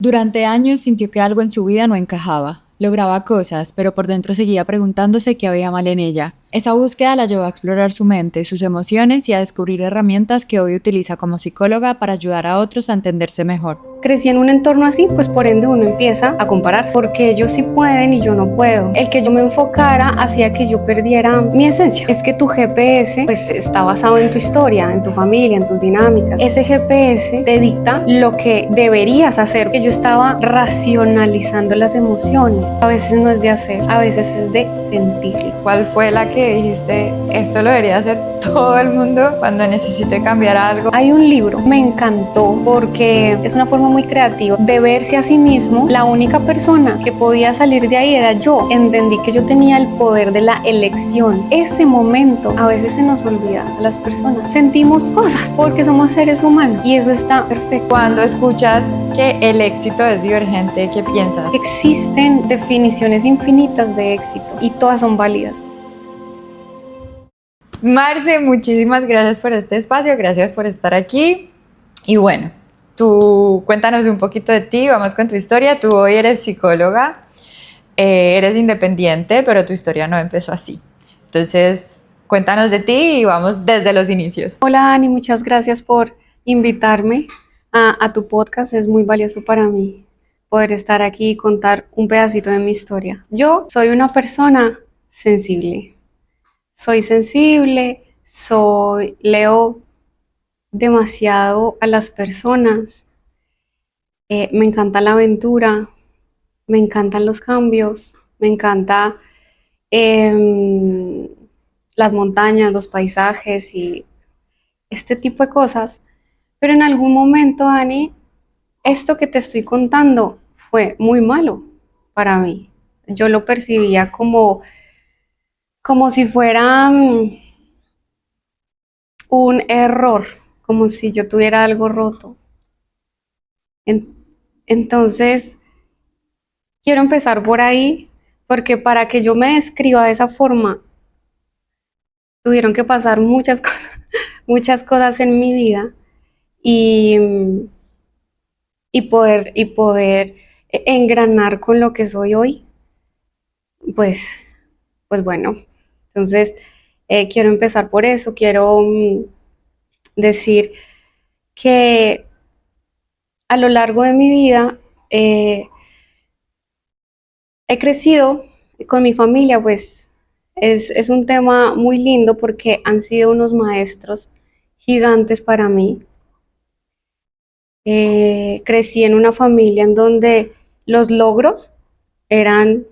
Durante años sintió que algo en su vida no encajaba. Lograba cosas, pero por dentro seguía preguntándose qué había mal en ella. Esa búsqueda la llevó a explorar su mente, sus emociones y a descubrir herramientas que hoy utiliza como psicóloga para ayudar a otros a entenderse mejor. Crecí en un entorno así, pues por ende uno empieza a compararse, porque ellos sí pueden y yo no puedo. El que yo me enfocara hacía que yo perdiera mi esencia. Es que tu GPS pues está basado en tu historia, en tu familia, en tus dinámicas. Ese GPS te dicta lo que deberías hacer, que yo estaba racionalizando las emociones. A veces no es de hacer, a veces es de sentirlo. ¿Cuál fue la que dijiste, esto lo debería hacer todo el mundo cuando necesite cambiar algo? Hay un libro, me encantó porque es una forma muy creativa de verse a sí mismo. La única persona que podía salir de ahí era yo. Entendí que yo tenía el poder de la elección. Ese momento a veces se nos olvida a las personas. Sentimos cosas porque somos seres humanos y eso está perfecto. Cuando escuchas que el éxito es divergente, ¿qué piensas? Existen definiciones infinitas de éxito y todas son válidas. Marce, muchísimas gracias por este espacio, gracias por estar aquí. Y bueno, tú cuéntanos un poquito de ti, vamos con tu historia. Tú hoy eres psicóloga, eres independiente, pero tu historia no empezó así. Entonces, cuéntanos de ti y vamos desde los inicios. Hola Ani, muchas gracias por invitarme a tu podcast. Es muy valioso para mí poder estar aquí y contar un pedacito de mi historia. Yo soy una persona sensible. Soy sensible, leo demasiado a las personas. Me encanta la aventura, me encantan los cambios, me encanta em, las montañas, los paisajes y este tipo de cosas. Pero en algún momento, Dani, esto que te estoy contando fue muy malo para mí. Yo lo percibía como si fuera un error, como si yo tuviera algo roto. En- entonces, quiero empezar por ahí, porque para que yo me describa de esa forma, tuvieron que pasar muchas cosas, muchas cosas en mi vida y, y poder engranar con lo que soy hoy, pues, pues bueno. Entonces, quiero empezar por eso, quiero decir que a lo largo de mi vida eh, he crecido con mi familia, pues es un tema muy lindo porque han sido unos maestros gigantes para mí. Crecí en una familia en donde los logros eran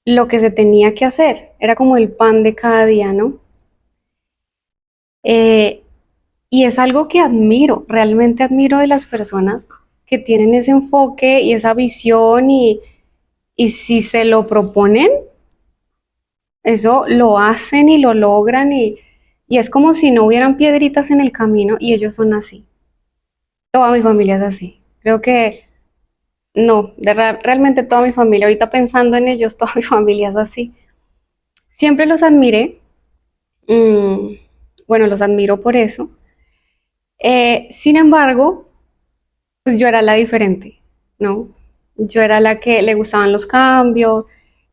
lo que se tenía que hacer, era como el pan de cada día, ¿no? Eh, y es algo que admiro, realmente admiro de las personas que tienen ese enfoque y esa visión y si se lo proponen, eso lo hacen y lo logran y es como si no hubieran piedritas en el camino y ellos son así. Toda mi familia es así. Creo que no, realmente toda mi familia, ahorita pensando en ellos, toda mi familia es así. Siempre los admiré. mm, bueno, los admiro por eso. Sin embargo, pues yo era la diferente, ¿no? Yo era la que le gustaban los cambios,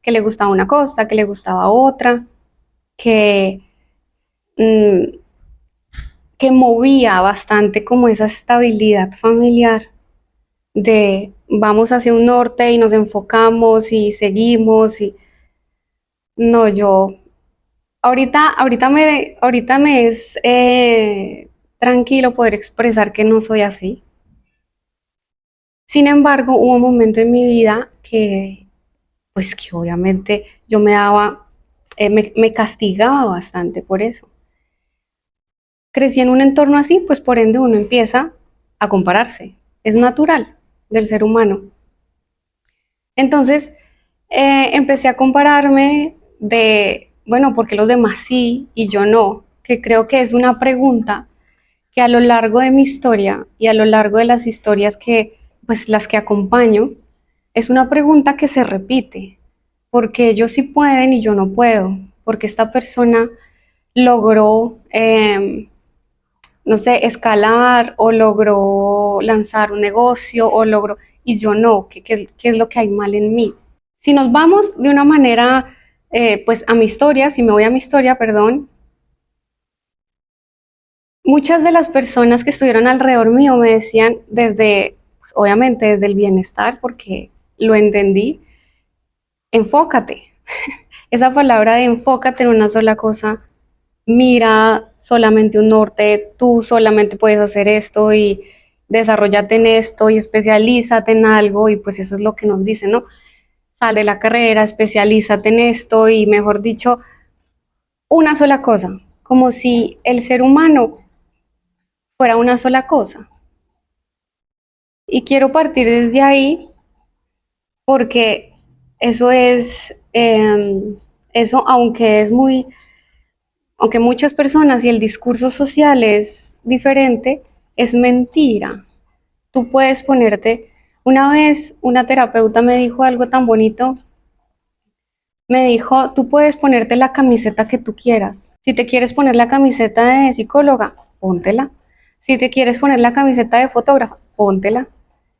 que le gustaba una cosa, que le gustaba otra, que mm, que movía bastante como esa estabilidad familiar de vamos hacia un norte y nos enfocamos y seguimos y no, yo ahorita me es tranquilo poder expresar que no soy así. Sin embargo, hubo un momento en mi vida pues que obviamente yo me castigaba bastante por eso. Crecí en un entorno así, pues por ende uno empieza a compararse. Es natural del ser humano. Entonces, empecé a compararme bueno, porque los demás sí y yo no, que creo que es una pregunta que a lo largo de mi historia y a lo largo de las historias pues las que acompaño, es una pregunta que se repite, porque ellos sí pueden y yo no puedo, porque esta persona logró no sé, escalar o logró lanzar un negocio o logró, y yo no, qué es lo que hay mal en mí. Si nos vamos de una manera, pues a mi historia, si me voy a mi historia, perdón, muchas de las personas que estuvieron alrededor mío me decían desde, pues, obviamente desde el bienestar, porque lo entendí, enfócate. Esa palabra de enfócate en una sola cosa, mira solamente un norte, tú solamente puedes hacer esto y desarrollate en esto y especialízate en algo y pues eso es lo que nos dicen, ¿no? Sal de la carrera, especialízate en esto y mejor dicho, una sola cosa, como si el ser humano fuera una sola cosa. Y quiero partir desde ahí porque eso es, eso aunque es muy, aunque muchas personas y el discurso social es diferente, es mentira. Tú puedes ponerte, una vez una terapeuta me dijo algo tan bonito, me dijo, tú puedes ponerte la camiseta que tú quieras. Si te quieres poner la camiseta de psicóloga, póntela. Si te quieres poner la camiseta de fotógrafa, póntela.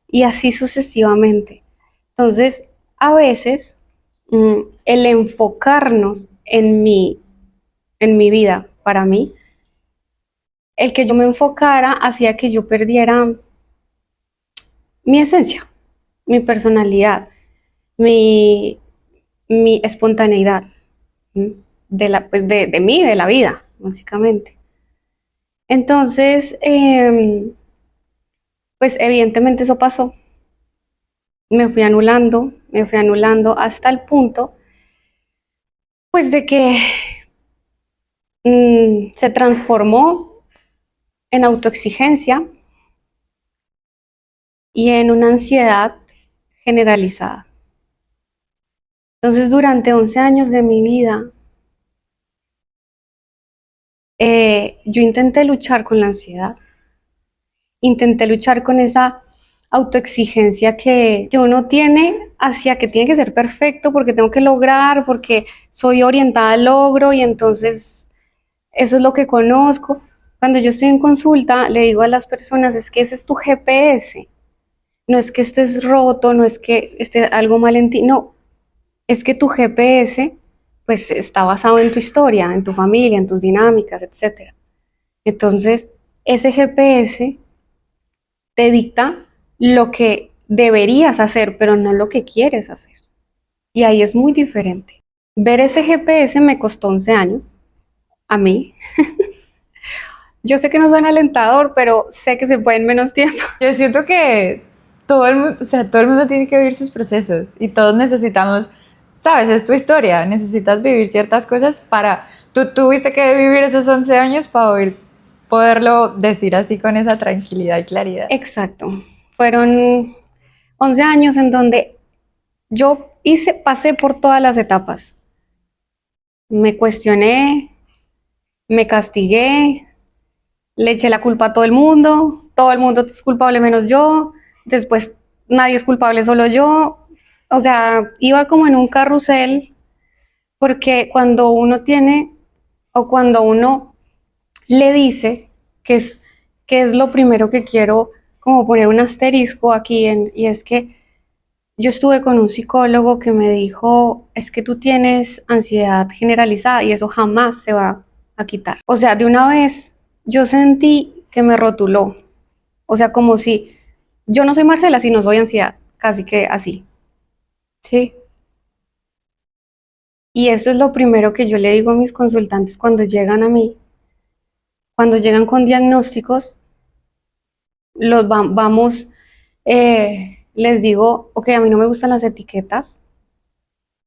Y así sucesivamente. Entonces, a veces, el enfocarnos en mi vida, para mí, el que yo me enfocara hacía que yo perdiera mi esencia, mi personalidad, mi, mi espontaneidad, ¿m? Pues de mí, de la vida, básicamente. Entonces, pues evidentemente eso pasó. Me fui anulando hasta el punto, pues de que se transformó en autoexigencia y en una ansiedad generalizada. Entonces, durante 11 años de mi vida, yo intenté luchar con la ansiedad, intenté luchar con esa autoexigencia que uno tiene hacia que tiene que ser perfecto porque tengo que lograr, porque soy orientada al logro y entonces eso es lo que conozco. Cuando yo estoy en consulta, le digo a las personas, es que ese es tu GPS, no es que estés roto, no es que esté algo mal en ti, no, es que tu GPS pues está basado en tu historia, en tu familia, en tus dinámicas, etcétera. Entonces, ese GPS te dicta lo que deberías hacer, pero no lo que quieres hacer. Y ahí es muy diferente. Ver ese GPS me costó 11 años, a mí. Yo sé que no suena alentador, pero sé que se puede en menos tiempo. Yo siento que o sea, todo el mundo tiene que vivir sus procesos y todos necesitamos, sabes, es tu historia, necesitas vivir ciertas cosas para, tú tuviste que vivir esos 11 años para poderlo decir así con esa tranquilidad y claridad. Exacto. Fueron 11 años en donde pasé por todas las etapas. Me cuestioné, me castigué, le eché la culpa a todo el mundo es culpable menos yo, después nadie es culpable, solo yo. O sea, iba como en un carrusel, porque cuando uno tiene o cuando uno le dice que es lo primero que quiero como poner un asterisco aquí y es que yo estuve con un psicólogo que me dijo, es que tú tienes ansiedad generalizada y eso jamás se va a quitar. O sea, de una vez yo sentí que me rotuló. O sea, como si yo no soy Marcela, si no soy ansiedad, casi que así. Sí. Y eso es lo primero que yo le digo a mis consultantes cuando llegan a mí, cuando llegan con diagnósticos, vamos, les digo, ok, a mí no me gustan las etiquetas.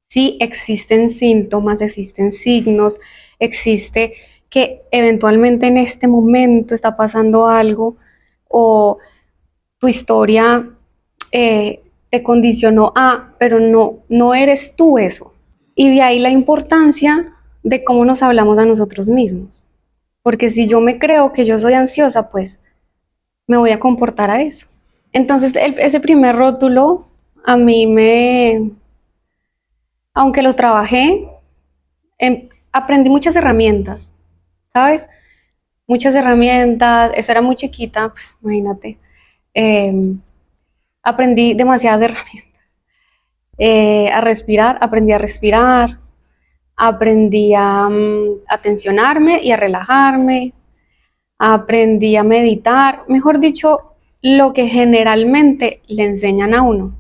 Sí, existen síntomas, existen signos, existe que eventualmente en este momento está pasando algo o tu historia te condicionó a, pero no eres tú eso. Y de ahí la importancia de cómo nos hablamos a nosotros mismos. Porque si yo me creo que yo soy ansiosa, pues me voy a comportar a eso. Entonces, ese primer rótulo a mí aunque lo trabajé, aprendí muchas herramientas, ¿sabes? Muchas herramientas, eso era muy chiquita, pues imagínate. Em, aprendí demasiadas herramientas. A respirar, aprendí a respirar, aprendí a tensionarme y a relajarme, aprendí a meditar, mejor dicho, lo que generalmente le enseñan a uno,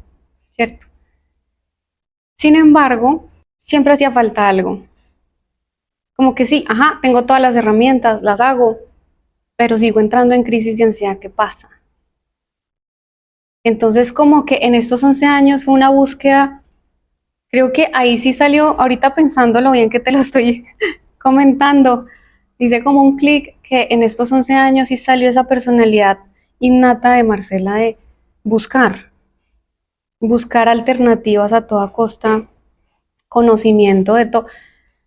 ¿cierto? Sin embargo, siempre hacía falta algo. Como que sí, ajá, tengo todas las herramientas, las hago, pero sigo entrando en crisis de ansiedad, ¿qué pasa? Entonces, como que en estos 11 años fue una búsqueda, creo que ahí sí salió, ahorita pensándolo bien que te lo estoy comentando, dice como un clic que en estos 11 años sí salió esa personalidad innata de Marcela de buscar, buscar alternativas a toda costa, conocimiento de todo.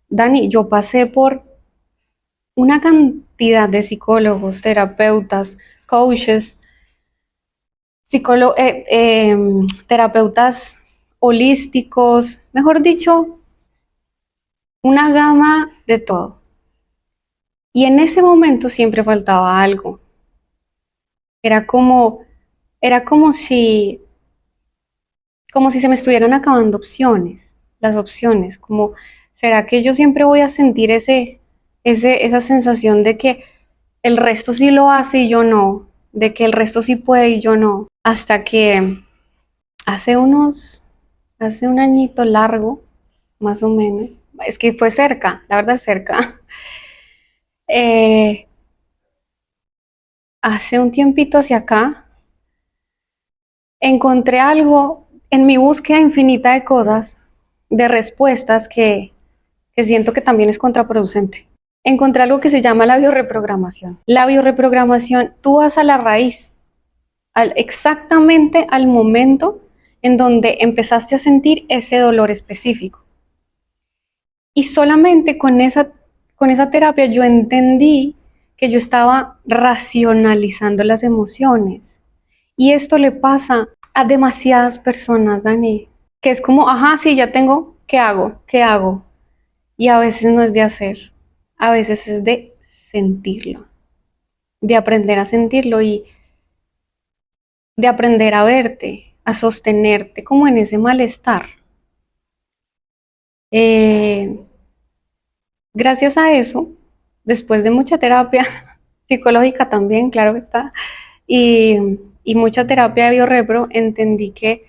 Dani, yo pasé por una cantidad de psicólogos, terapeutas, coaches, terapeutas holísticos, mejor dicho, una gama de todo. Y en ese momento siempre faltaba algo. Era como, era como si se me estuvieran acabando opciones, las opciones, como, ¿será que yo siempre voy a sentir esa sensación de que el resto sí lo hace y yo no, de que el resto sí puede y yo no? Hasta que hace hace un añito largo, más o menos, es que fue cerca, la verdad cerca, eh, hace un tiempito hacia acá, encontré algo en mi búsqueda infinita de cosas, de respuestas que siento que también es contraproducente. Encontré algo que se llama la biorreprogramación. La biorreprogramación, tú vas a la raíz, exactamente al momento en donde empezaste a sentir ese dolor específico. Y solamente con esa terapia yo entendí que yo estaba racionalizando las emociones. Y esto le pasa a demasiadas personas, Dani, que es como, ajá, sí, ya tengo, ¿qué hago? ¿Qué hago? Y a veces no es de hacer, a veces es de sentirlo, de aprender a sentirlo y de aprender a verte, a sostenerte como en ese malestar. Eh, Gracias a eso, después de mucha terapia psicológica también, claro que está, y, y mucha terapia de biorrepro, entendí que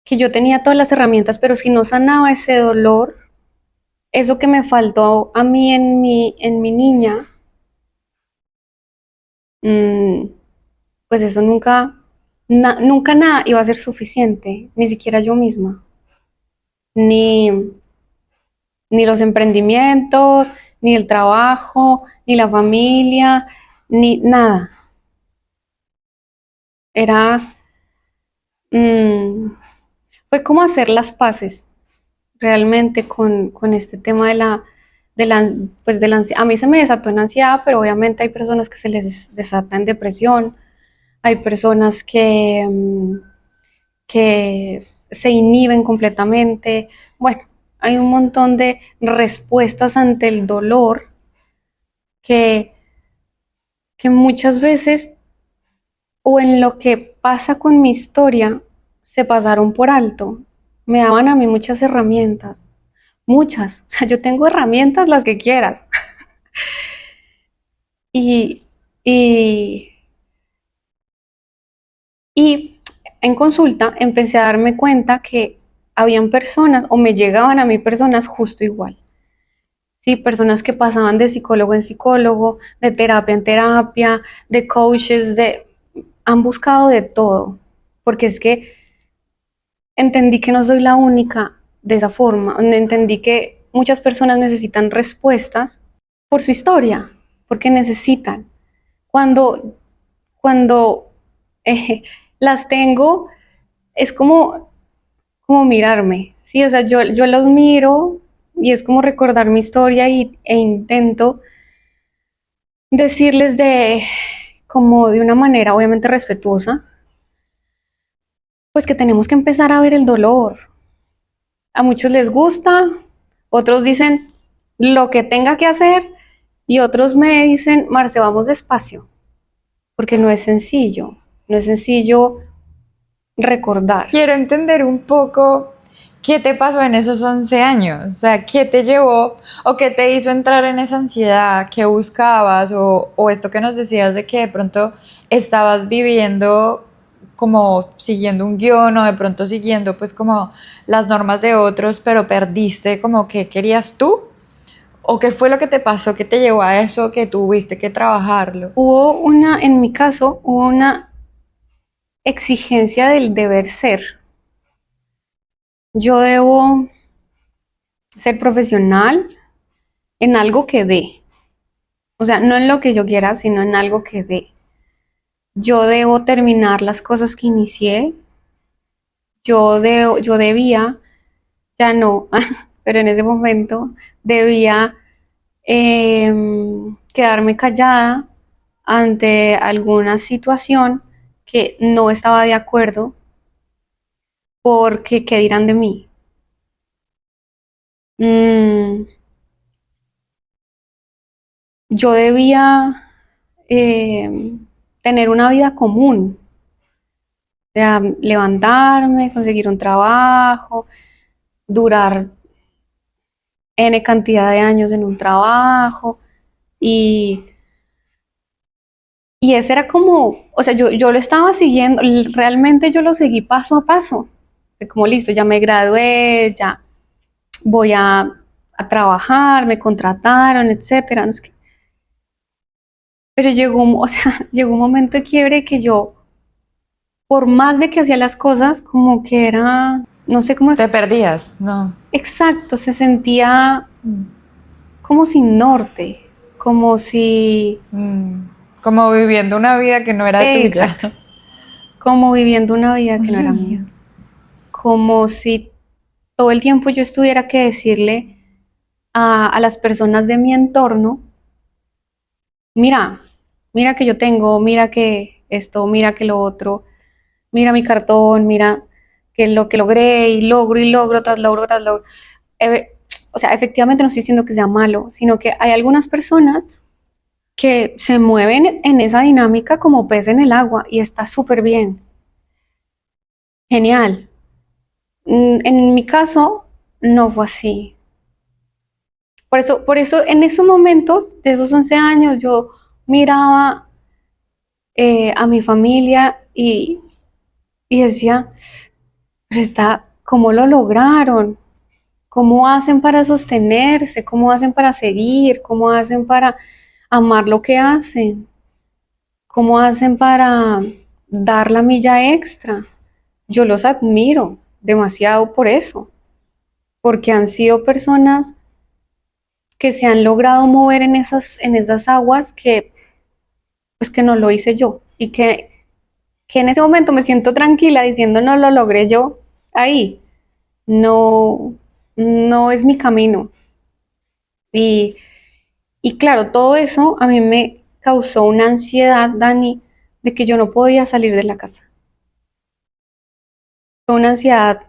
yo tenía todas las herramientas, pero si no sanaba ese dolor, eso que me faltó a mí en mi niña, mm, pues eso nunca nada iba a ser suficiente, ni siquiera yo misma, ni, ni los emprendimientos, ni el trabajo, ni la familia, ni nada. Era, mm, fue como hacer las paces realmente con este tema pues de la ansiedad. A mí se me desató en ansiedad, pero obviamente hay personas que se les desata en depresión, hay personas que se inhiben completamente. Bueno, hay un montón de respuestas ante el dolor que, que muchas veces o en lo que pasa con mi historia se pasaron por alto. Me daban a mí muchas herramientas, muchas. O sea, yo tengo herramientas las que quieras. Y, y, y en consulta empecé a darme cuenta que habían personas o me llegaban a mí personas justo igual. Sí, personas que pasaban de psicólogo en psicólogo, de terapia en terapia, de coaches, han buscado de todo, porque es que entendí que no soy la única de esa forma, entendí que muchas personas necesitan respuestas por su historia, porque necesitan. Cuando, cuando las tengo, es como mirarme, ¿sí? O sea, yo los miro y es como recordar mi historia e intento decirles como de una manera obviamente respetuosa, pues que tenemos que empezar a ver el dolor. A muchos les gusta, otros dicen lo que tenga que hacer y otros me dicen, Marce, vamos despacio, porque no es sencillo, no es sencillo recordar. Quiero entender un poco qué te pasó en esos 11 años, o sea, qué te llevó o qué te hizo entrar en esa ansiedad, qué buscabas o esto que nos decías de que de pronto estabas viviendo como siguiendo un guión o de pronto siguiendo pues como las normas de otros, pero perdiste como qué querías tú o qué fue lo que te pasó que te llevó a eso que tuviste que trabajarlo. En mi caso, hubo una exigencia del deber ser. Yo debo ser profesional en algo que dé. O sea, no en lo que yo quiera, sino en algo que dé. Yo debo terminar las cosas que inicié. Yo debía, ya no, pero en ese momento debía quedarme callada ante alguna situación que no estaba de acuerdo porque qué dirán de mí. Mm, yo debía tener una vida común, o sea, levantarme, conseguir un trabajo, durar N cantidad de años en un trabajo y, y ese era como, o sea, yo lo estaba siguiendo, realmente yo lo seguí paso a paso, de como listo, ya me gradué, ya voy a trabajar, me contrataron, etcétera, no sé qué. Pero o sea, llegó un momento de quiebre que yo, por más de que hacía las cosas, como que era, no sé cómo, Te perdías, no. exacto, se sentía como sin norte, como si, Mm, como viviendo una vida que no era tuya. exacto, como viviendo una vida que no era mía, como si todo el tiempo yo tuviera que decirle a las personas de mi entorno, mira, mira que yo tengo, mira que esto, mira que lo otro, mira mi cartón, mira que lo que logré y logro tras logro tras logro. Eh, o sea, efectivamente no estoy diciendo que sea malo, sino que hay algunas personas que se mueven en esa dinámica como pez en el agua y está súper bien, genial. En mi caso no fue así. Por eso en esos momentos de esos 11 años yo miraba a mi familia y decía, pero está, ¿cómo lo lograron? ¿Cómo hacen para sostenerse? ¿Cómo hacen para seguir? ¿Cómo hacen para amar lo que hacen? ¿Cómo hacen para dar la milla extra? Yo los admiro demasiado por eso, porque han sido personas que se han logrado mover en esas aguas que, pues que no lo hice yo y que en ese momento me siento tranquila diciendo no lo logré yo ahí. No, no es mi camino. Y, y claro, todo eso a mí me causó una ansiedad, Dani, de que yo no podía salir de la casa. Fue una ansiedad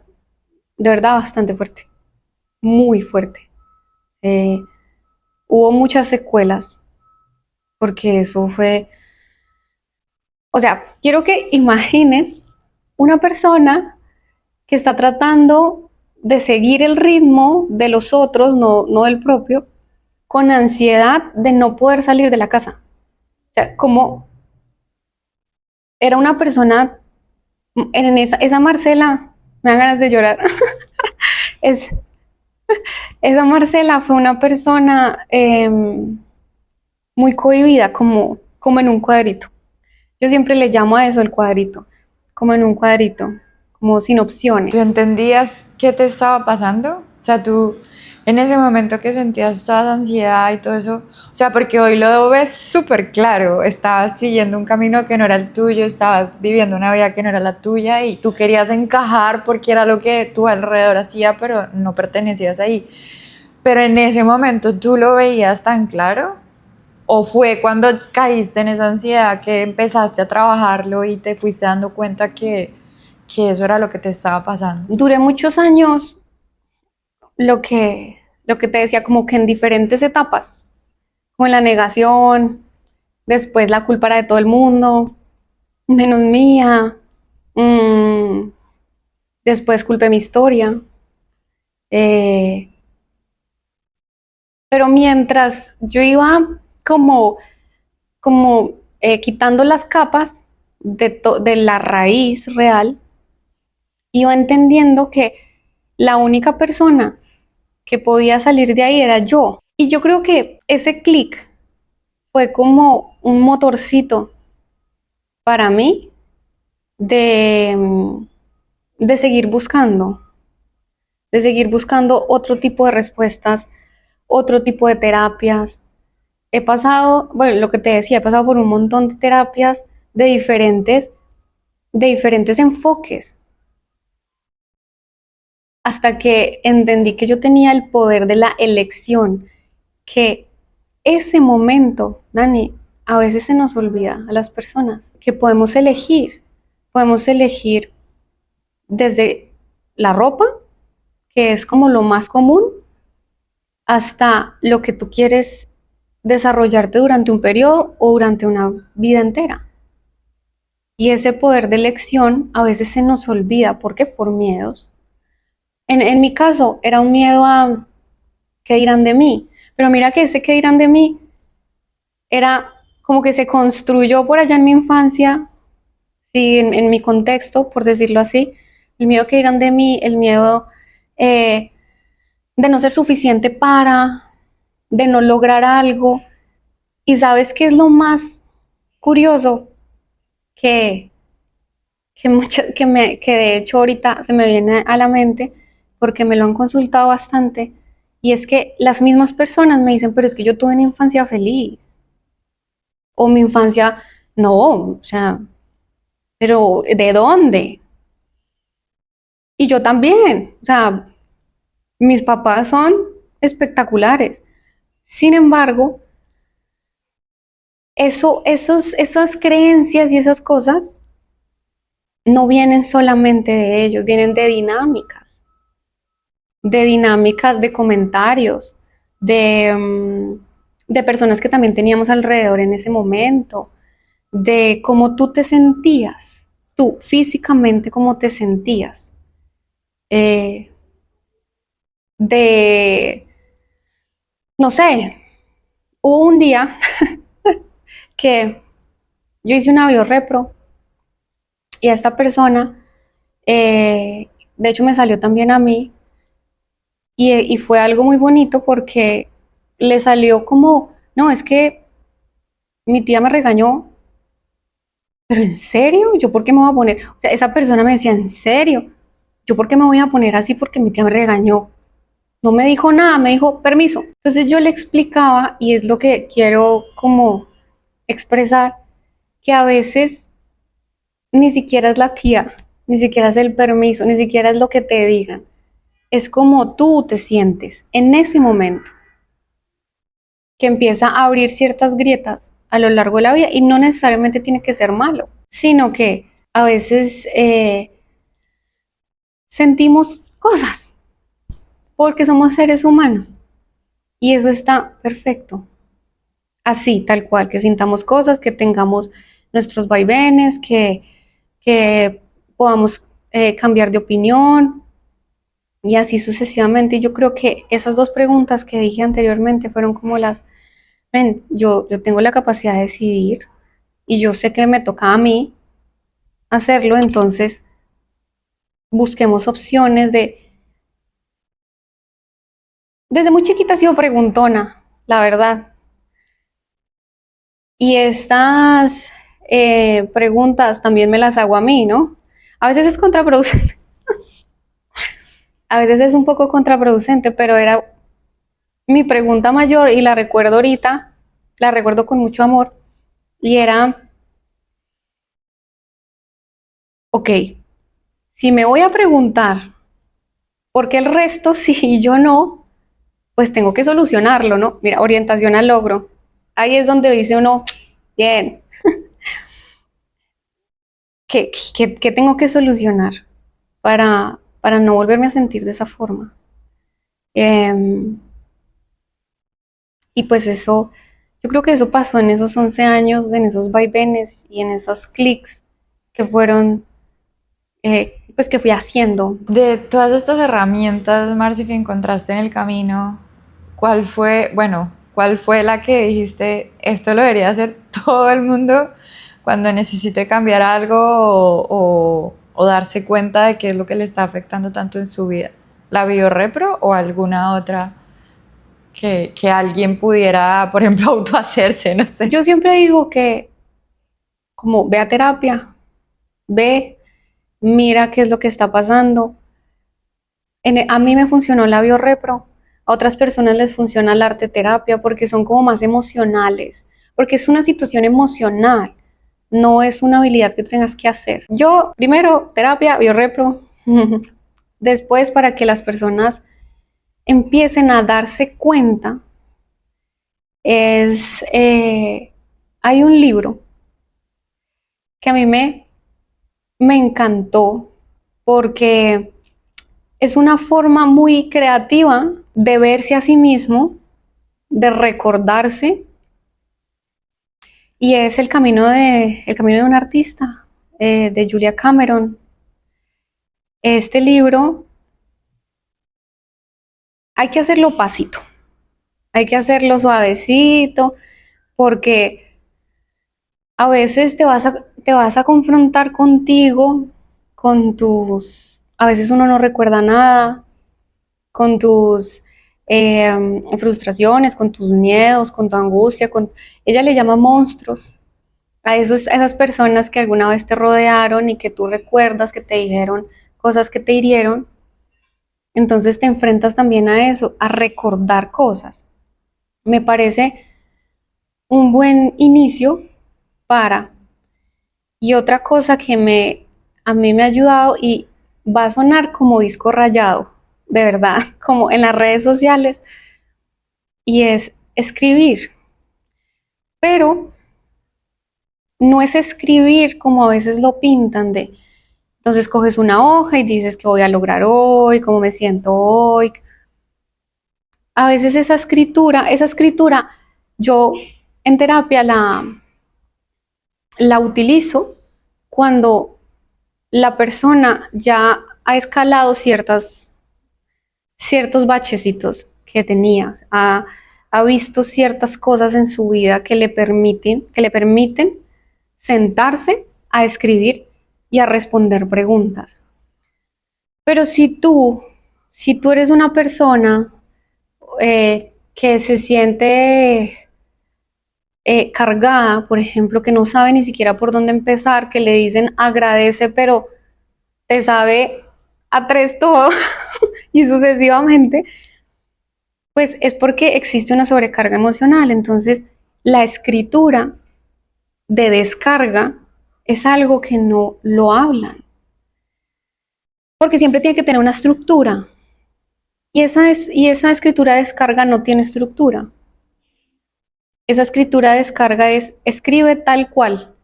de verdad bastante fuerte, muy fuerte. Eh, hubo muchas secuelas, porque eso fue, o sea, quiero que imagines una persona que está tratando de seguir el ritmo de los otros, no del propio, con ansiedad de no poder salir de la casa. O sea, como era una persona, en esa Marcela, me dan ganas de llorar. Es, esa Marcela fue una persona muy cohibida, como en un cuadrito. Yo siempre le llamo a eso el cuadrito, como en un cuadrito, como sin ¿Tú opciones. entendías qué te estaba pasando? O sea, tú en ese momento que sentías toda esa ansiedad y todo eso, o sea, porque hoy lo ves súper claro, estabas siguiendo un camino que no era el tuyo, estabas viviendo una vida que no era la tuya y tú querías encajar porque era lo que tu alrededor hacía, pero no pertenecías ahí. Pero en ese momento tú lo veías tan claro. ¿O fue cuando caíste en esa ansiedad que empezaste a trabajarlo y te fuiste dando cuenta que eso era lo que te estaba pasando? Duré muchos años lo que te decía, como que en diferentes etapas, como en la negación, después la culpa era de todo el mundo, menos mía, Mm, después culpé mi historia. eh, pero mientras yo iba como quitando las capas de la raíz real, iba entendiendo que la única persona que podía salir de ahí era yo. Y yo creo que ese clic fue como un motorcito para mí de, de seguir buscando, de seguir buscando otro tipo de respuestas, otro tipo de terapias. He pasado, bueno, lo que te decía, he pasado por un montón de terapias de diferentes enfoques, hasta que entendí que yo tenía el poder de la elección, que ese momento, Dani, a veces se nos olvida a las personas, que podemos elegir desde la ropa, que es como lo más común, hasta lo que tú quieres desarrollarte durante un periodo o durante una vida entera. Y ese poder de elección a veces se nos olvida. ¿Por qué? Por miedos. En mi caso era un miedo a qué dirán de mí. Pero mira que ese qué dirán de mí era como que se construyó por allá en mi infancia, sí, en mi contexto, por decirlo así. El miedo que dirán de mí, el miedo eh, de no ser suficiente de no lograr algo. Y sabes qué es lo más curioso que, que de hecho ahorita se me viene a la mente porque me lo han consultado bastante, y es que las mismas personas me dicen, pero es que yo tuve una infancia feliz, o mi infancia, no, o sea, pero ¿de dónde? Y yo también, o sea, mis papás son espectaculares. Sin embargo, esas creencias y esas cosas no vienen solamente de ellos, vienen de dinámicas, de comentarios, de, de personas que también teníamos alrededor en ese momento, de cómo tú te sentías, tú físicamente cómo te sentías, eh, de, no sé, hubo un día que yo hice una biorrepro y a esta persona, de hecho me salió también a mí, y fue algo muy bonito porque le salió como, no, es que mi tía me regañó. ¿Pero en serio? ¿Yo por qué me voy a poner? O sea, esa persona me decía, ¿en serio? ¿Yo por qué me voy a poner así? Porque mi tía me regañó. No me dijo nada, me dijo permiso. Entonces yo le explicaba, y es lo que quiero como expresar, que a veces ni siquiera es la tía, ni siquiera es el permiso, ni siquiera es lo que te digan. Es como tú te sientes en ese momento, que empieza a abrir ciertas grietas a lo largo de la vida, y no necesariamente tiene que ser malo, sino que a veces sentimos cosas porque somos seres humanos, y eso está perfecto. Así, tal cual, que sintamos cosas, que tengamos nuestros vaivenes, que podamos cambiar de opinión y así sucesivamente. Y yo creo que esas dos preguntas que dije anteriormente fueron como ven, yo tengo la capacidad de decidir y yo sé que me toca a mí hacerlo, entonces busquemos opciones Desde muy chiquita he sido preguntona, la verdad. Y estas preguntas también me las hago a mí, ¿no? A veces es contraproducente, a veces es un poco contraproducente, pero era mi pregunta mayor y la recuerdo ahorita, la recuerdo con mucho amor, y era, ok, si me voy a preguntar por qué el resto sí y yo no, pues tengo que solucionarlo, ¿no? Mira, orientación al logro. Ahí es donde dice uno, bien, ¿qué tengo que solucionar para no volverme a sentir de esa forma? Em, y pues eso, yo creo que eso pasó en esos 11 años, en esos vaivenes y en esos clics que fueron pues que fui haciendo. De todas estas herramientas, Marci, que encontraste en el camino, cuál fue la que dijiste, esto lo debería hacer todo el mundo cuando necesite cambiar algo o darse cuenta de qué es lo que le está afectando tanto en su vida? ¿La biorrepro o alguna otra que alguien pudiera, por ejemplo, autohacerse? No sé. Yo siempre digo que como ve a terapia, ve, mira qué es lo que está pasando. A mí me funcionó la biorrepro, a otras personas les funciona la arte terapia porque son como más emocionales, porque es una situación emocional, no es una habilidad que tengas que hacer. Yo, primero, terapia, biorrepro, después para que las personas empiecen a darse cuenta, hay un libro que a mí me encantó porque es una forma muy creativa de verse a sí mismo, de recordarse, y es El camino de un artista, de Julia Cameron. Este libro hay que hacerlo pasito, hay que hacerlo suavecito, porque a veces te vas a confrontar contigo, a veces uno no recuerda nada, con tus frustraciones, con tus miedos, con tu angustia, ella le llama monstruos a esas personas que alguna vez te rodearon y que tú recuerdas que te dijeron cosas que te hirieron. Entonces te enfrentas también a eso, a recordar cosas. Me parece un buen inicio para. Y otra cosa a mí me ha ayudado y va a sonar como disco rayado, de verdad, como en las redes sociales, y es escribir. Pero no es escribir como a veces lo pintan entonces coges una hoja y dices qué voy a lograr hoy, cómo me siento hoy. A veces esa escritura, yo en terapia la utilizo cuando la persona ya ha escalado ciertos bachecitos que tenía, ha visto ciertas cosas en su vida que le permiten sentarse a escribir y a responder preguntas. Pero si tú eres una persona que se siente cargada, por ejemplo, que no sabe ni siquiera por dónde empezar, que le dicen agradece, pero te sabe a tres todo y sucesivamente, pues es porque existe una sobrecarga emocional. Entonces, la escritura de descarga es algo que no lo hablan, porque siempre tiene que tener una estructura. Y esa escritura de descarga no tiene estructura. Esa escritura de descarga es escribe tal cual.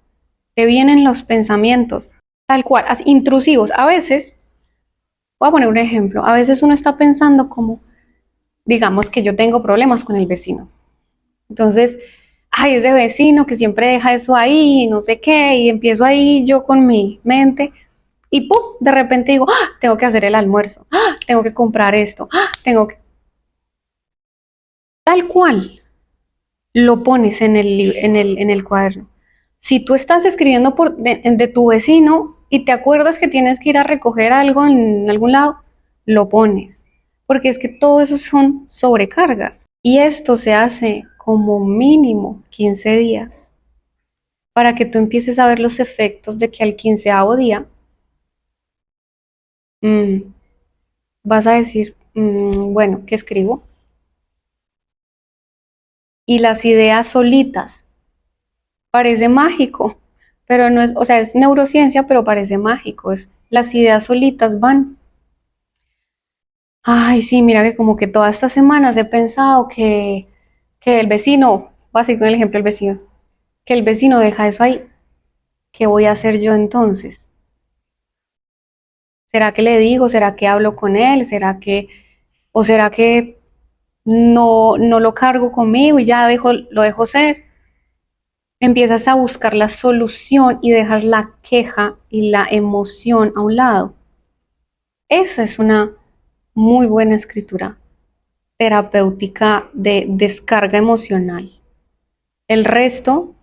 Te vienen los pensamientos, tal cual, intrusivos. A veces, voy a poner un ejemplo, a veces uno está pensando como, digamos que yo tengo problemas con el vecino. Entonces, ay, ese vecino que siempre deja eso ahí, no sé qué, y empiezo ahí yo con mi mente, y ¡pum! De repente digo, ¡ah! Tengo que hacer el almuerzo, ¡ah! Tengo que comprar esto, ¡ah! Tengo que. Tal cual lo pones en el cuaderno. Si tú estás escribiendo de tu vecino y te acuerdas que tienes que ir a recoger algo en algún lado, lo pones. Porque es que todo eso son sobrecargas. Y esto se hace como mínimo 15 días para que tú empieces a ver los efectos de que al 15º día mm, vas a decir, bueno, ¿qué escribo? Y las ideas solitas. Parece mágico, pero no es, o sea, es neurociencia, pero parece mágico. Las ideas solitas van. Ay, sí, mira que como que todas estas semanas he pensado que el vecino, voy a seguir con el ejemplo del vecino, que el vecino deja eso ahí. ¿Qué voy a hacer yo entonces? ¿Será que le digo? ¿Será que hablo con él? O será que no lo cargo conmigo y ya lo dejo ser? empiezas a buscar la solución y dejas la queja y la emoción a un lado. Esa es una muy buena escritura terapéutica de descarga emocional. El resto,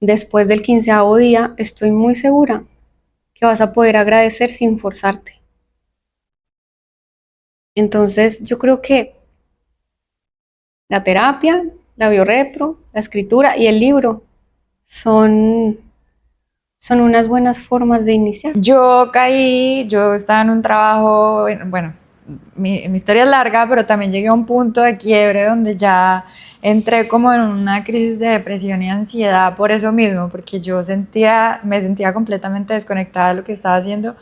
después del 15º día, estoy muy segura que vas a poder agradecer sin forzarte. Entonces, yo creo que la terapia, la biorrepro, la escritura y el libro son, son unas buenas formas de iniciar. Yo estaba en un trabajo, bueno, mi historia es larga, pero también llegué a un punto de quiebre donde ya entré como en una crisis de depresión y ansiedad por eso mismo, porque me sentía completamente desconectada de lo que estaba haciendo,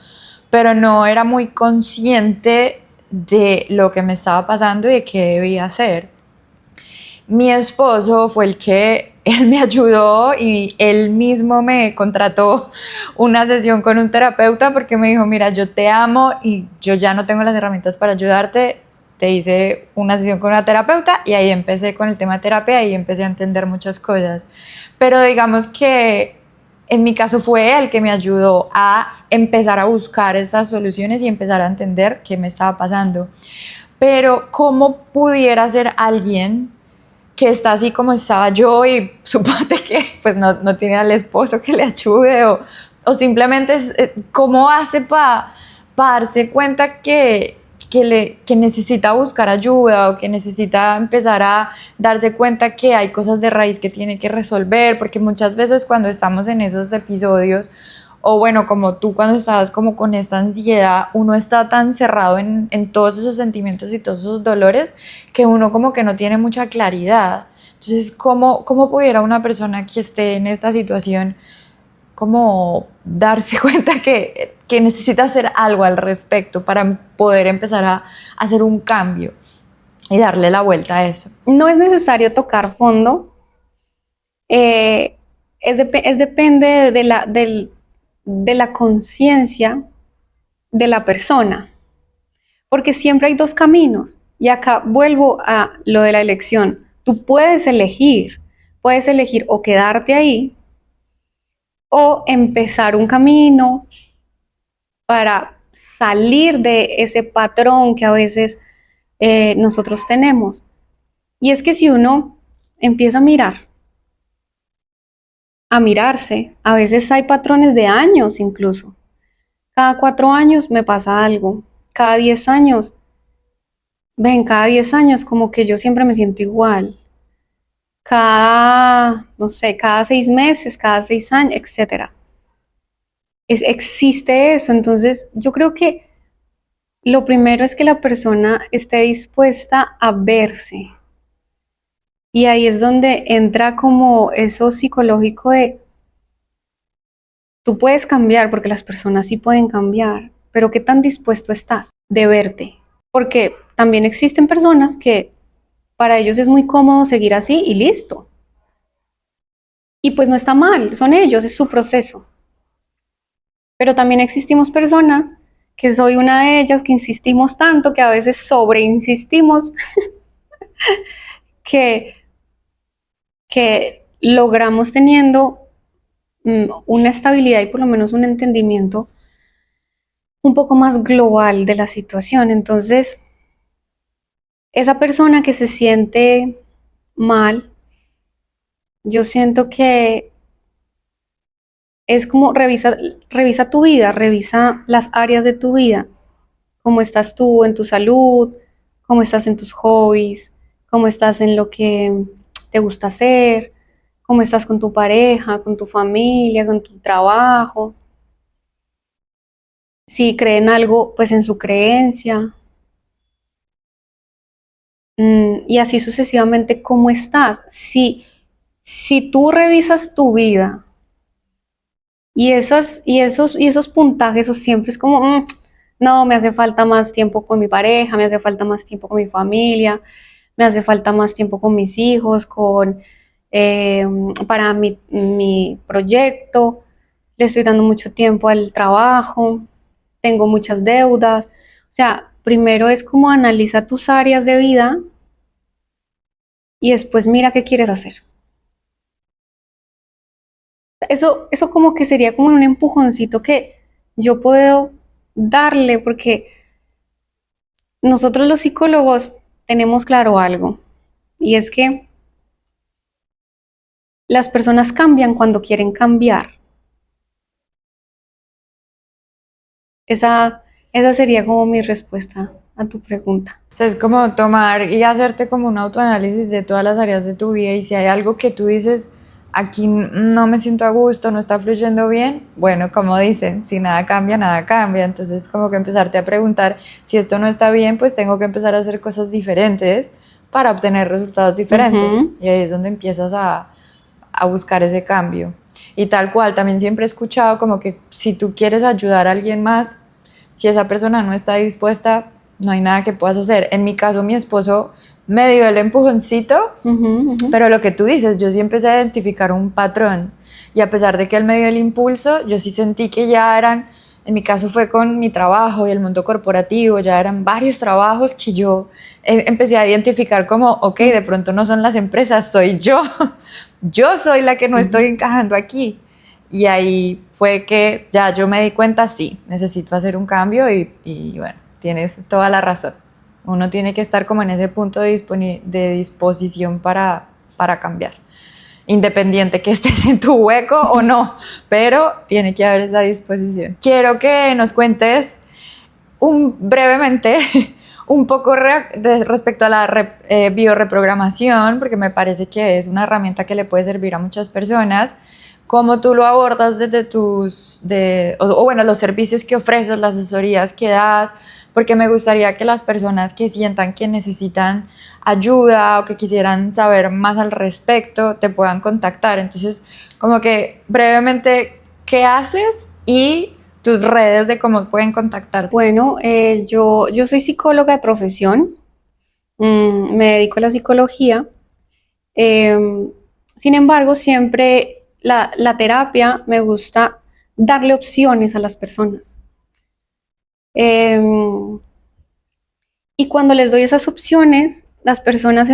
pero no era muy consciente de lo que me estaba pasando y de qué debía hacer. Mi esposo fue el que él me ayudó y él mismo me contrató una sesión con un terapeuta porque me dijo, mira, yo te amo y yo ya no tengo las herramientas para ayudarte. Te hice una sesión con una terapeuta y ahí empecé con el tema de terapia y empecé a entender muchas cosas. Pero digamos que en mi caso fue él que me ayudó a empezar a buscar esas soluciones y empezar a entender qué me estaba pasando. Pero ¿cómo pudiera ser alguien que está así como estaba yo y suponte que pues no tiene al esposo que le ayude o simplemente cómo hace para darse cuenta que necesita buscar ayuda o que necesita empezar a darse cuenta que hay cosas de raíz que tiene que resolver, porque muchas veces cuando estamos en esos episodios o bueno, como tú cuando estabas como con esta ansiedad, uno está tan cerrado en todos esos sentimientos y todos esos dolores que uno como que no tiene mucha claridad. Entonces, ¿cómo pudiera una persona que esté en esta situación como darse cuenta que necesita hacer algo al respecto para poder empezar a hacer un cambio y darle la vuelta a eso? No es necesario tocar fondo, es depende de la conciencia de la persona, porque siempre hay dos caminos. Y acá vuelvo a lo de la elección. Tú puedes elegir o quedarte ahí o empezar un camino para salir de ese patrón que a veces nosotros tenemos. Y es que si uno empieza a mirarse, a veces hay patrones de años incluso. Cada 4 años me pasa algo. Cada 10 años, cada 10 años como que yo siempre me siento igual. No sé, cada 6 meses, cada 6 años, etcétera. Existe eso. Entonces, yo creo que lo primero es que la persona esté dispuesta a verse. Y ahí es donde entra como eso psicológico de tú puedes cambiar, porque las personas sí pueden cambiar, pero ¿qué tan dispuesto estás de verte? Porque también existen personas que para ellos es muy cómodo seguir así y listo. Y pues no está mal, son ellos, es su proceso. Pero también existimos personas, que soy una de ellas, que insistimos tanto, que a veces sobreinsistimos, que, que logramos teniendo una estabilidad y por lo menos un entendimiento un poco más global de la situación. Entonces, esa persona que se siente mal, yo siento que es como revisa tu vida, revisa las áreas de tu vida, cómo estás tú en tu salud, cómo estás en tus hobbies, cómo estás en lo que te gusta hacer, cómo estás con tu pareja, con tu familia, con tu trabajo. Si creen algo, pues en su creencia. Y así sucesivamente, ¿cómo estás? Si tú revisas tu vida y esos puntajes, o siempre es como, no, me hace falta más tiempo con mi pareja, me hace falta más tiempo con mi familia, me hace falta más tiempo con mis hijos, eh, para mi proyecto, le estoy dando mucho tiempo al trabajo, tengo muchas deudas. O sea, primero es como analiza tus áreas de vida y después mira qué quieres hacer. Eso como que sería como un empujoncito que yo puedo darle, porque nosotros los psicólogos tenemos claro algo, y es que las personas cambian cuando quieren cambiar. Esa sería como mi respuesta a tu pregunta. O sea, es como tomar y hacerte como un autoanálisis de todas las áreas de tu vida y si hay algo que tú dices, aquí no me siento a gusto, no está fluyendo bien, bueno, como dicen, si nada cambia, nada cambia. Entonces, como que empezarte a preguntar si esto no está bien, pues tengo que empezar a hacer cosas diferentes para obtener resultados diferentes. Ujú. Y ahí es donde empiezas a buscar ese cambio. Y tal cual, también siempre he escuchado como que si tú quieres ayudar a alguien más, si esa persona no está dispuesta, no hay nada que puedas hacer. En mi caso, mi esposo me dio el empujoncito, Ujú, ujú. pero lo que tú dices, yo sí empecé a identificar un patrón. Y a pesar de que él me dio el impulso, yo sí sentí que ya eran, en mi caso fue con mi trabajo y el mundo corporativo, ya eran varios trabajos que yo empecé a identificar como, ok, de pronto no son las empresas, soy yo. Yo soy la que no estoy encajando aquí. Y ahí fue que ya yo me di cuenta, sí, necesito hacer un cambio y bueno, tienes toda la razón. Uno tiene que estar como en ese punto de disposición para cambiar. Independiente que estés en tu hueco o no, pero tiene que haber esa disposición. Quiero que nos cuentes brevemente un poco respecto a la bioreprogramación, porque me parece que es una herramienta que le puede servir a muchas personas. ¿Cómo tú lo abordas desde o bueno, los servicios que ofreces, las asesorías que das? Porque me gustaría que las personas que sientan que necesitan ayuda o que quisieran saber más al respecto te puedan contactar. Entonces, como que brevemente, ¿qué haces? Y tus redes de cómo pueden contactarte. Bueno, yo soy psicóloga de profesión, me dedico a la psicología. em, Sin embargo, siempre la terapia me gusta darle opciones a las personas. Em, y cuando les doy esas opciones, las personas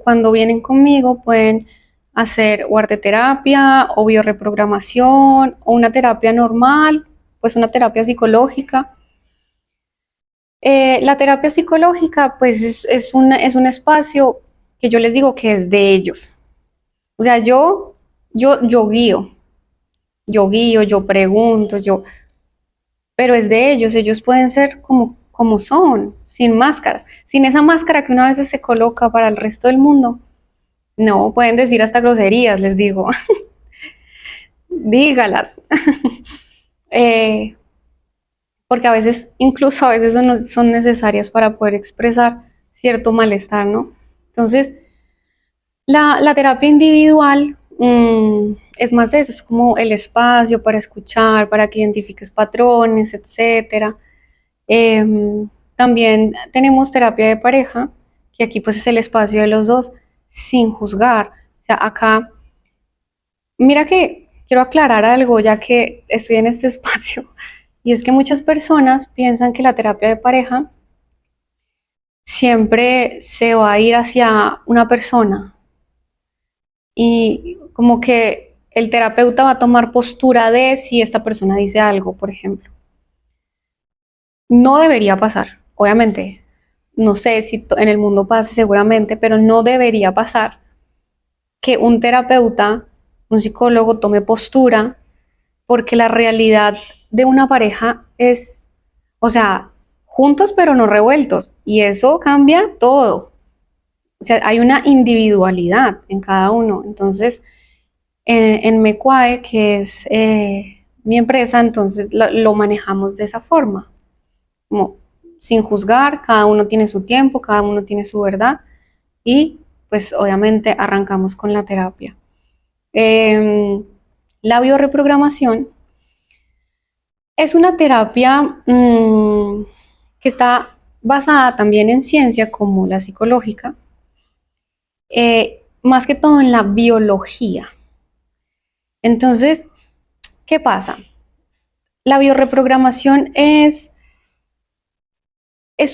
cuando vienen conmigo pueden hacer o arteterapia o bioreprogramación o una terapia normal, pues una terapia psicológica. La terapia psicológica, pues es un espacio que yo les digo que es de ellos. O sea, yo guío, yo pregunto, pero es de ellos. Ellos pueden ser como son, sin máscaras, sin esa máscara que una vez se coloca para el resto del mundo. No, pueden decir hasta groserías, les digo, dígalas. Eh, Porque a veces, incluso a veces son necesarias para poder expresar cierto malestar, ¿no? Entonces, la terapia individual es más eso, es como el espacio para escuchar, para que identifiques patrones, etcétera. También tenemos terapia de pareja, que aquí pues es el espacio de los dos, sin juzgar. O sea, acá, mira que quiero aclarar algo ya que estoy en este espacio, y es que muchas personas piensan que la terapia de pareja siempre se va a ir hacia una persona y como que el terapeuta va a tomar postura de si esta persona dice algo, por ejemplo. No debería pasar, obviamente. No sé si en el mundo pase seguramente, pero no debería pasar que un terapeuta, un psicólogo tome postura, porque la realidad de una pareja es, o sea, juntos pero no revueltos, y eso cambia todo. O sea, hay una individualidad en cada uno. Entonces, en Mecuae, que es mi empresa, entonces lo manejamos de esa forma, como sin juzgar, cada uno tiene su tiempo, cada uno tiene su verdad, y pues obviamente arrancamos con la terapia. Em, la bioreprogramación es una terapia que está basada también en ciencia como la psicológica, más que todo en la biología. Entonces, ¿qué pasa? La bioreprogramación es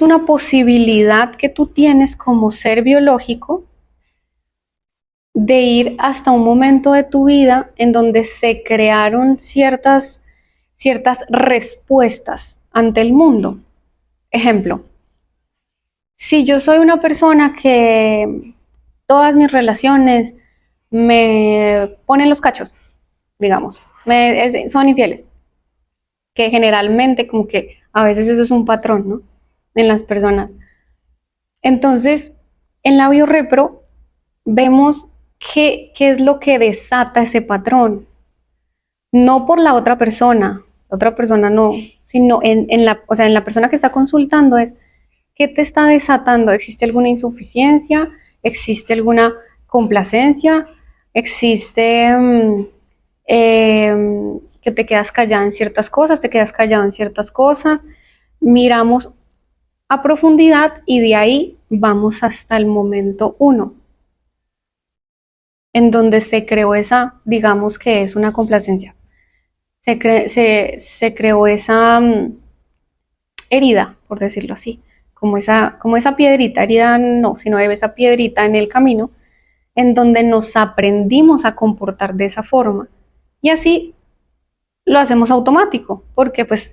una posibilidad que tú tienes como ser biológico de ir hasta un momento de tu vida en donde se crearon ciertas respuestas ante el mundo. Ejemplo, si yo soy una persona que todas mis relaciones me ponen los cachos, digamos, son infieles, que generalmente como que a veces eso es un patrón, ¿no? En las personas. Entonces, en la biorrepro vemos qué es lo que desata ese patrón. No por la otra persona no, sino o sea, en la persona que está consultando es qué te está desatando. ¿Existe alguna insuficiencia? ¿Existe alguna complacencia? ¿Existe que te quedas callada en ciertas cosas, te quedas callado en ciertas cosas? Miramos a profundidad y de ahí vamos hasta el momento 1, en donde se creó esa, digamos que es una complacencia. Se creó esa herida, por decirlo así, como esa piedrita, herida no, sino esa piedrita en el camino, en donde nos aprendimos a comportar de esa forma. Y así lo hacemos automático, porque pues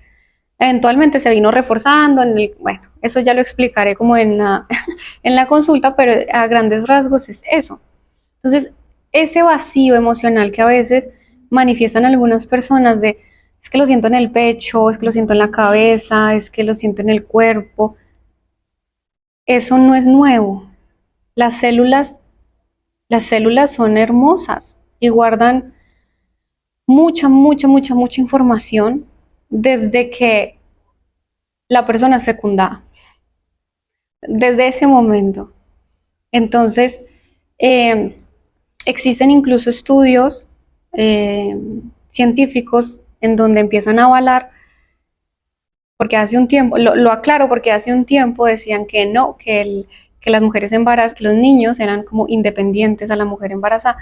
eventualmente se vino reforzando bueno, eso ya lo explicaré como en la, en la consulta, pero a grandes rasgos es eso. Entonces, ese vacío emocional que a veces manifiestan algunas personas de, es que lo siento en el pecho, es que lo siento en la cabeza, es que lo siento en el cuerpo, eso no es nuevo. Las células son hermosas y guardan mucha información desde que la persona es fecundada, desde ese momento. Entonces, existen incluso estudios científicos en donde empiezan a avalar, porque hace un tiempo, lo aclaro porque hace un tiempo decían que no, que las mujeres embarazadas, que los niños eran como independientes a la mujer embarazada,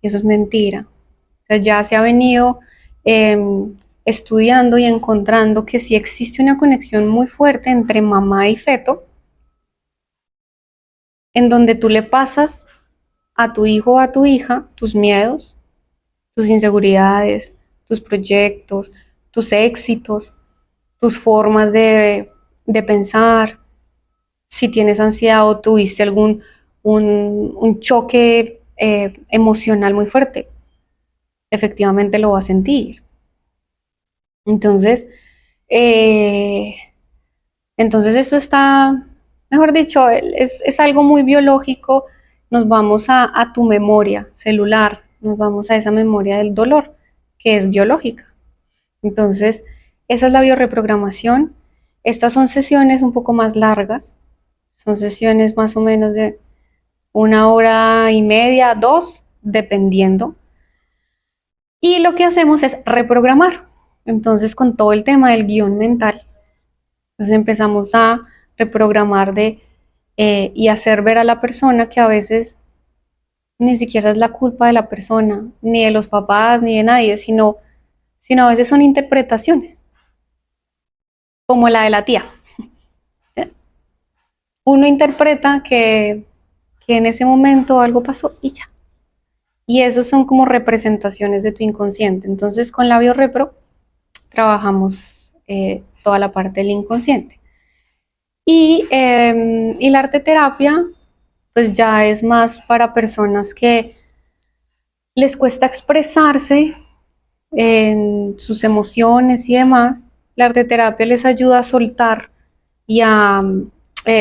y eso es mentira. O sea, ya se ha venido estudiando y encontrando que sí existe una conexión muy fuerte entre mamá y feto, en donde tú le pasas a tu hijo o a tu hija tus miedos, tus inseguridades, tus proyectos, tus éxitos, tus formas de pensar. Si tienes ansiedad o tuviste un choque emocional muy fuerte, efectivamente lo va a sentir. Entonces, esto está, mejor dicho, es algo muy biológico. Nos vamos a tu memoria celular, nos vamos a esa memoria del dolor, que es biológica. Entonces, esa es la biorreprogramación. Estas son sesiones un poco más largas, son sesiones más o menos de 1 hora y media, 2, dependiendo. Y lo que hacemos es reprogramar. Entonces, con todo el tema del guión mental, entonces empezamos a reprogramar y hacer ver a la persona que a veces ni siquiera es la culpa de la persona, ni de los papás, ni de nadie, sino a veces son interpretaciones, como la de la tía. Uno interpreta que en ese momento algo pasó y ya. Y esos son como representaciones de tu inconsciente. Entonces, con la biorrepro trabajamos toda la parte del inconsciente. Y la arteterapia, pues ya es más para personas que les cuesta expresarse en sus emociones y demás. La arteterapia les ayuda a soltar y a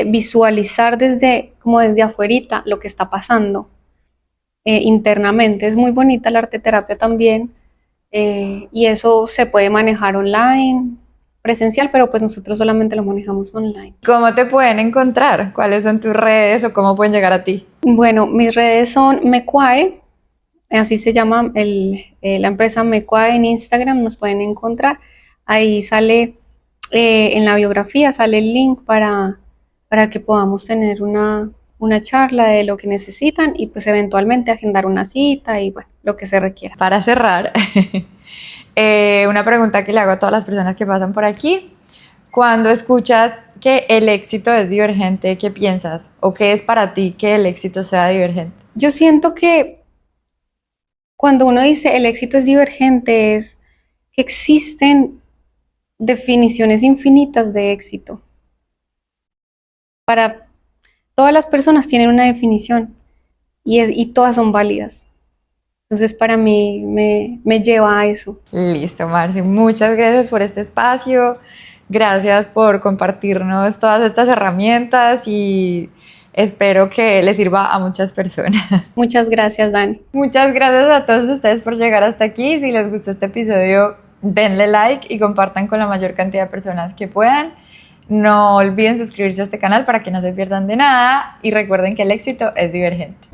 visualizar como desde afuerita lo que está pasando internamente. Es muy bonita la arteterapia también, y eso se puede manejar online, presencial, pero pues nosotros solamente lo manejamos online. ¿Cómo te pueden encontrar? ¿Cuáles son tus redes o cómo pueden llegar a ti? Bueno, mis redes son Mequae, así se llama la empresa Mequae en Instagram, nos pueden encontrar. Ahí sale, en la biografía sale el link para que podamos tener una charla de lo que necesitan y pues eventualmente agendar una cita y bueno, lo que se requiera. Para cerrar, una pregunta que le hago a todas las personas que pasan por aquí. Cuando escuchas que el éxito es divergente, ¿qué piensas? ¿O qué es para ti que el éxito sea divergente? Yo siento que cuando uno dice el éxito es divergente, es que existen definiciones infinitas de éxito. Para todas las personas tienen una definición y todas son válidas. Entonces para mí me lleva a eso. Listo, Marci. Muchas gracias por este espacio. Gracias por compartirnos todas estas herramientas y espero que les sirva a muchas personas. Muchas gracias, Dani. Muchas gracias a todos ustedes por llegar hasta aquí. Si les gustó este episodio, denle like y compartan con la mayor cantidad de personas que puedan. No olviden suscribirse a este canal para que no se pierdan de nada y recuerden que el éxito es divergente.